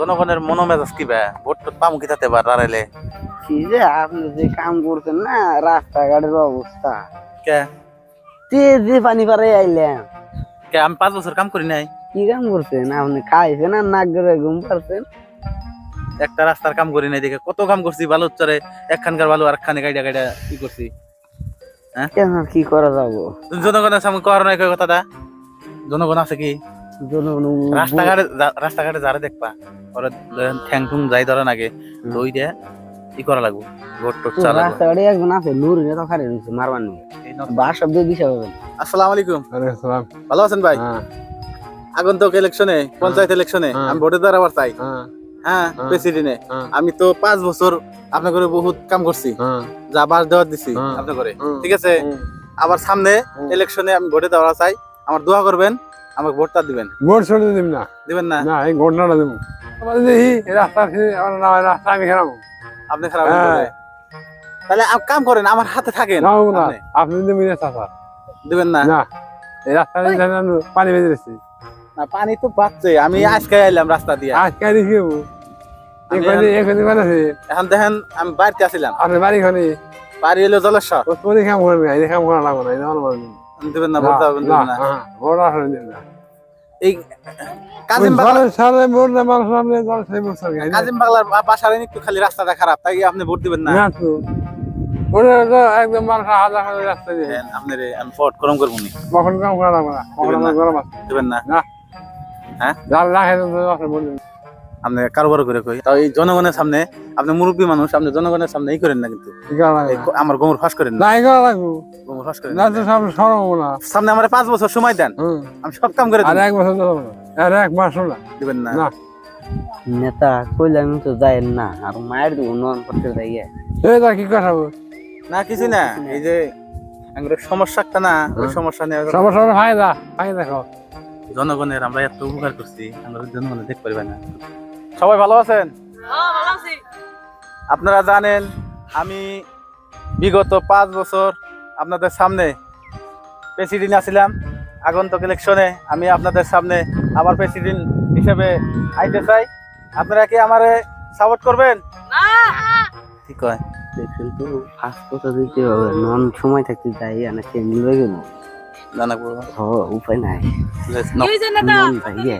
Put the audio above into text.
জনগণের মনোমেজাজ কি বে ভোট পামু কি তাতে বার রাইলে কি যে আপনি যে কাম করছেন না রাস্তাঘাটের অবস্থা কে যে পানি পারে আইলেন কে আমি 5 বছর কাম করি নাই কি কাম করছেন আপনি খাইছেন আর নাক ধরে ঘুম পারছেন একটা রাস্তার কাম করি নাই দেখে কত কাম করছি বালু চরে একখানকার বালু আরেকখানে গাইডা গাইডা কি করছি হ্যাঁ কেন কি করা যাবো জনগণের সামনে কর নাই কই কথাটা জনগণ আছে কি রাস্তাঘাটে যারা দেখবা ওরা ঠ্যাং ঠুং যাই ধরে নাগে দই দিয়ে কি করা লাগবো ভোট টোট চালা রাস্তাঘাটে একজন আছে নূর তো খারে নিছে মারবার নিয়ে বাস শব্দ দিছে হবে আসসালামু আলাইকুম ওয়ালাইকুম আসসালাম। ভালো আছেন ভাই হ্যাঁ আগন্তুক ইলেকশনে পঞ্চায়েত ইলেকশনে আমি ভোটে দাঁড়াবার চাই হ্যাঁ হ্যাঁ প্রেসিডেন্টে হ্যাঁ। আমি তো 5 বছর আপনার করে বহুত কাম করছি হ্যাঁ যা বাস দেওয়ার দিছি হ্যাঁ। আপনার করে হুম। ঠিক আছে আবার সামনে ইলেকশনে আমি ভোটে দেওয়া চাই আমার দোয়া করবেন আমাকে ভোটটা দিবেন গোট ছোট দিম না দিবেন না না এই ঘটনাটা দেবো দেখি রাস্তা আমার না রাস্তা আমি খেলাম আপনি খারাপ হ্যাঁ। বলতে হবে। তাহলে কাম করেন আমার হাতে থাকেন যাবো না আপনি। আপনি দেবেন চাষা দিবেন না না এই রাস্তা পানি বেঁধে দিচ্ছি না পানি তো বাচ্চে আমি আজকে এলাম রাস্তা দিয়ে আজকে দেখি এখানে আছে এখন দেখেন আমি বাড়িতে আসছিলাম আপনার বাড়ি খানে বাড়ি এলো জলেশ্বর ও তোর কাম করবে না এই কাম করা লাগবে না এই আমার বলবেন দিবেন না বলতে হবে দিবেন না বড় আসলে দেবেন না এই কাজিম বাংলা সারে ভোট না মানুষ সামনে দল সেই বছর কাজিম বাংলার বাসার একটু খালি রাস্তাটা খারাপ তাই আপনি ভোট দিবেন না না তো ওটা তো একদম মানুষ হাজার হাজার রাস্তা দিয়ে আপনার আমি ফট গরম করবো নি কখন কাম করা লাগবে না কখন আমার গরম আছে দিবেন না না হ্যাঁ যার রাখে তো আপনার বলবেন আপনি কারোবার করে কই তাও এই জনগণের সামনে আপনি মুরব্বী মানুষ আপনি জনগণের সামনে এই করেন না কিন্তু কি করা লাগবে এই আমার গোমর ফাঁস করেন না না এই করা লাগবে গোমর ফাঁস করেন না তো সামনে সরব না সামনে আমার 5 বছর সময় দেন আমি সব কাম করে আর দেব এক বছর তো হবে না আর এক মাস না দিবেন না না নেতা কইলে আমি তো যাই না আর মায়ের দিব নন করতে যাইয়ে এই তো কি কথা না কিছু না এই যে আমাদের সমস্যাটা না ওই সমস্যা নিয়ে সমস্যা হলে ফায়দা ফায়দা খাও জনগণের আমরা এত উপকার করছি আমরা জনগণের দেখতে পারবে না সবাই ভালো আছেন আপনারা জানেন আমি বিগত 5 বছর আপনাদের সামনে প্রেসিডেন্ট আছিলাম আগন্তুক ইলেকশনে আমি আপনাদের সামনে আবার প্রেসিডেন্ট হিসেবে আইতে চাই আপনারা কি আমারে সাপোর্ট করবেন না ঠিক হয় কিন্তু ফার্স্ট কথা দিতে হবে নন সময় থাকতে যাই না সে মিলবে গেল জানা উপায় নাই লেটস নো নন ভাইয়ে